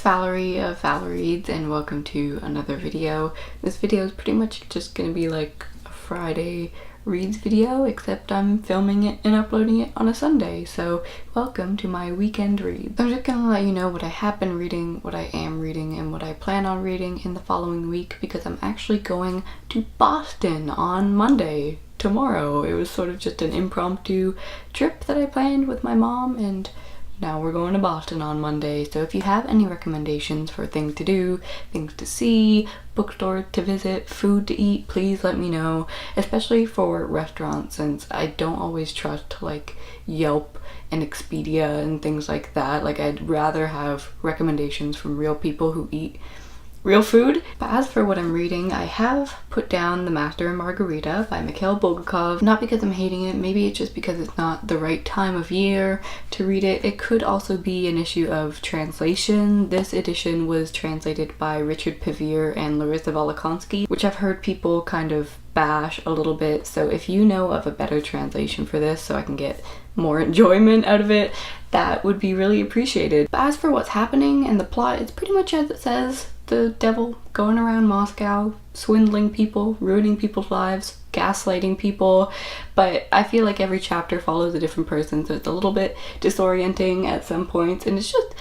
Valerie of Val Reads, and welcome to another video. This video is pretty much just gonna be like a Friday reads video, except I'm filming it and uploading it on a Sunday, so welcome to my weekend read. I'm just gonna let you know what I have been reading, what I am reading, and what I plan on reading in the following week, because I'm actually going to Boston on Monday, tomorrow. It was sort of just an impromptu trip that I planned with my mom, and now we're going to Boston on Monday. So if you have any recommendations for things to do, things to see, bookstore to visit, food to eat, please let me know, especially for restaurants, since I don't always trust like Yelp and Expedia and things like that. Like, I'd rather have recommendations from real people who eat real food. But as for what I'm reading, I have put down The Master and Margarita by Mikhail Bulgakov. Not because I'm hating it, maybe it's just because it's not the right time of year to read it. It could also be an issue of translation. This edition was translated by Richard Pevere and Larissa Volokhonsky, which I've heard people kind of bash a little bit. So if you know of a better translation for this so I can get more enjoyment out of it, that would be really appreciated. But as for what's happening and the plot, it's pretty much as it says. The devil going around Moscow, swindling people, ruining people's lives, gaslighting people, but I feel like every chapter follows a different person, so it's a little bit disorienting at some points, and it's just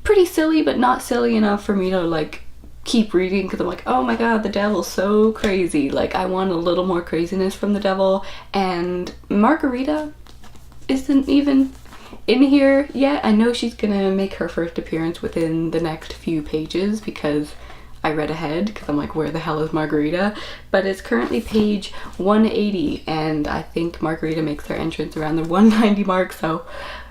pretty silly, but not silly enough for me to like keep reading, because I'm like, oh my god, the devil's so crazy. Like, I want a little more craziness from the devil, and Margarita isn't even in here yet. I know she's gonna make her first appearance within the next few pages because I read ahead, because I'm like, where the hell is Margarita? But it's currently page 180, and I think Margarita makes her entrance around the 190 mark, so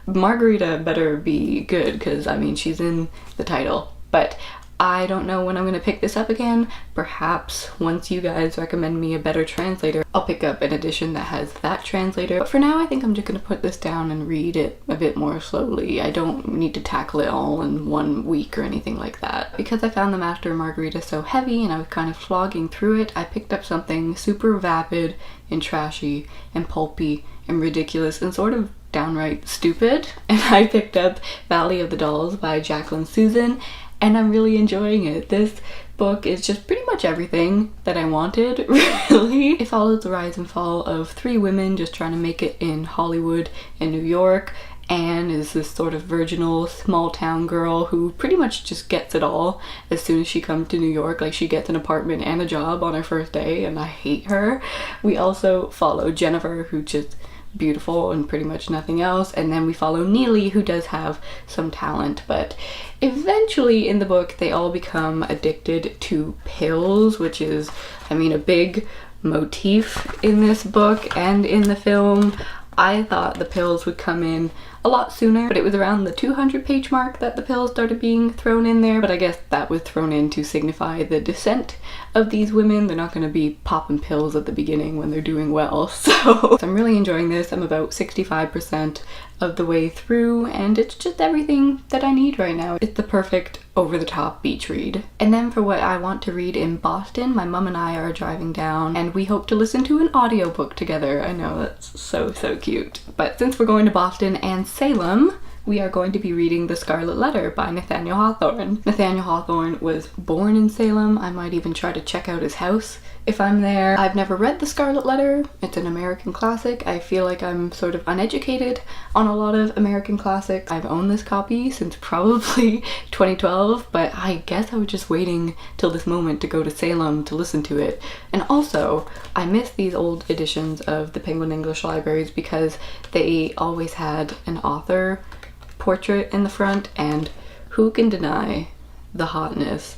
Margarita better be good, because I mean, she's in the title. But I don't know when I'm gonna pick this up again. Perhaps once you guys recommend me a better translator, I'll pick up an edition that has that translator. But for now, I think I'm just gonna put this down and read it a bit more slowly. I don't need to tackle it all in 1 week or anything like that. Because I found The Master and Margarita so heavy and I was kind of slogging through it, I picked up something super vapid and trashy and pulpy and ridiculous and sort of downright stupid. And I picked up Valley of the Dolls by Omg Susann, and I'm really enjoying it. This book is just pretty much everything that I wanted, really. It follows the rise and fall of 3 women just trying to make it in Hollywood and New York. Anne is this sort of virginal small town girl who pretty much just gets it all as soon as she comes to New York. Like, she gets an apartment and a job on her first day, and I hate her. We also follow Jennifer, who just beautiful and pretty much nothing else, and then we follow Neely, who does have some talent, but eventually in the book they all become addicted to pills, which is, I mean, a big motif in this book and in the film. I thought the pills would come in a lot sooner, but it was around the 200-page mark that the pills started being thrown in there, but I guess that was thrown in to signify the descent of these women. They're not going to be popping pills at the beginning when they're doing well, so I'm really enjoying this. I'm about 65% of the way through, and it's just everything that I need right now. It's the perfect over-the-top beach read. And then for what I want to read in Boston, my mom and I are driving down, and we hope to listen to an audiobook together. I know, that's so cute. But since we're going to Boston and Salem, we are going to be reading The Scarlet Letter by Nathaniel Hawthorne. Nathaniel Hawthorne was born in Salem. I might even try to check out his house if I'm there. I've never read The Scarlet Letter. It's an American classic. I feel like I'm sort of uneducated on a lot of American classics. I've owned this copy since probably 2012, but I guess I was just waiting till this moment to go to Salem to listen to it. And also, I miss these old editions of the Penguin English Libraries because they always had an author portrait in the front, and who can deny the hotness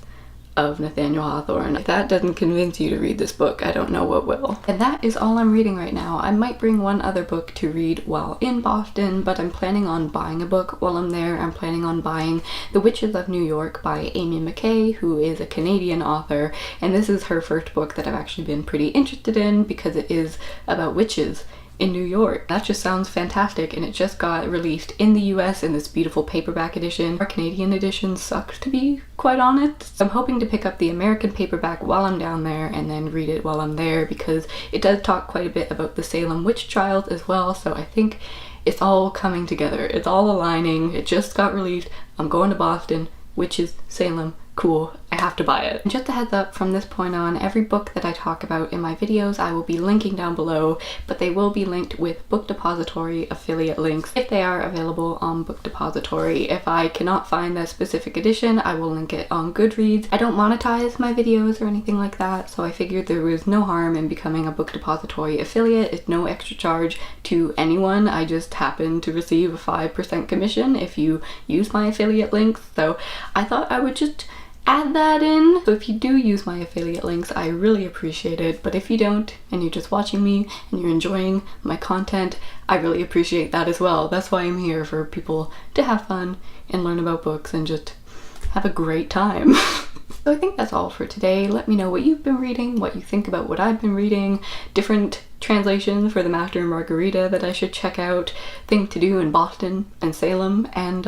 of Nathaniel Hawthorne? If that doesn't convince you to read this book, I don't know what will. And that is all I'm reading right now. I might bring one other book to read while in Boston, but I'm planning on buying a book while I'm there. I'm planning on buying The Witches of New York by Amy McKay, who is a Canadian author, and this is her first book that I've actually been pretty interested in because it is about witches in New York. That just sounds fantastic, and it just got released in the US in this beautiful paperback edition. Our Canadian edition sucks, to be quite honest. So I'm hoping to pick up the American paperback while I'm down there and then read it while I'm there, because it does talk quite a bit about the Salem witch trials as well, so I think it's all coming together. It's all aligning. It just got released. I'm going to Boston. witches, Salem, cool, I have to buy it. And just a heads up, from this point on, every book that I talk about in my videos I will be linking down below, but they will be linked with Book Depository affiliate links if they are available on Book Depository. If I cannot find that specific edition, I will link it on Goodreads. I don't monetize my videos or anything like that, so I figured there was no harm in becoming a Book Depository affiliate. It's no extra charge to anyone. I just happen to receive a 5% commission if you use my affiliate links, so I thought I would just add that in. So if you do use my affiliate links, I really appreciate it, but if you don't and you're just watching me and you're enjoying my content, I really appreciate that as well. That's why I'm here, for people to have fun and learn about books and just have a great time. So I think that's all for today. Let me know what you've been reading, what you think about what I've been reading, different translations for the Master and Margarita that I should check out, thing to do in Boston and Salem, and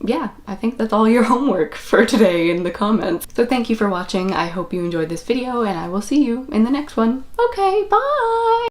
yeah, I think that's all your homework for today in the comments. So thank you for watching. I hope you enjoyed this video, and I will see you in the next one. Okay, bye!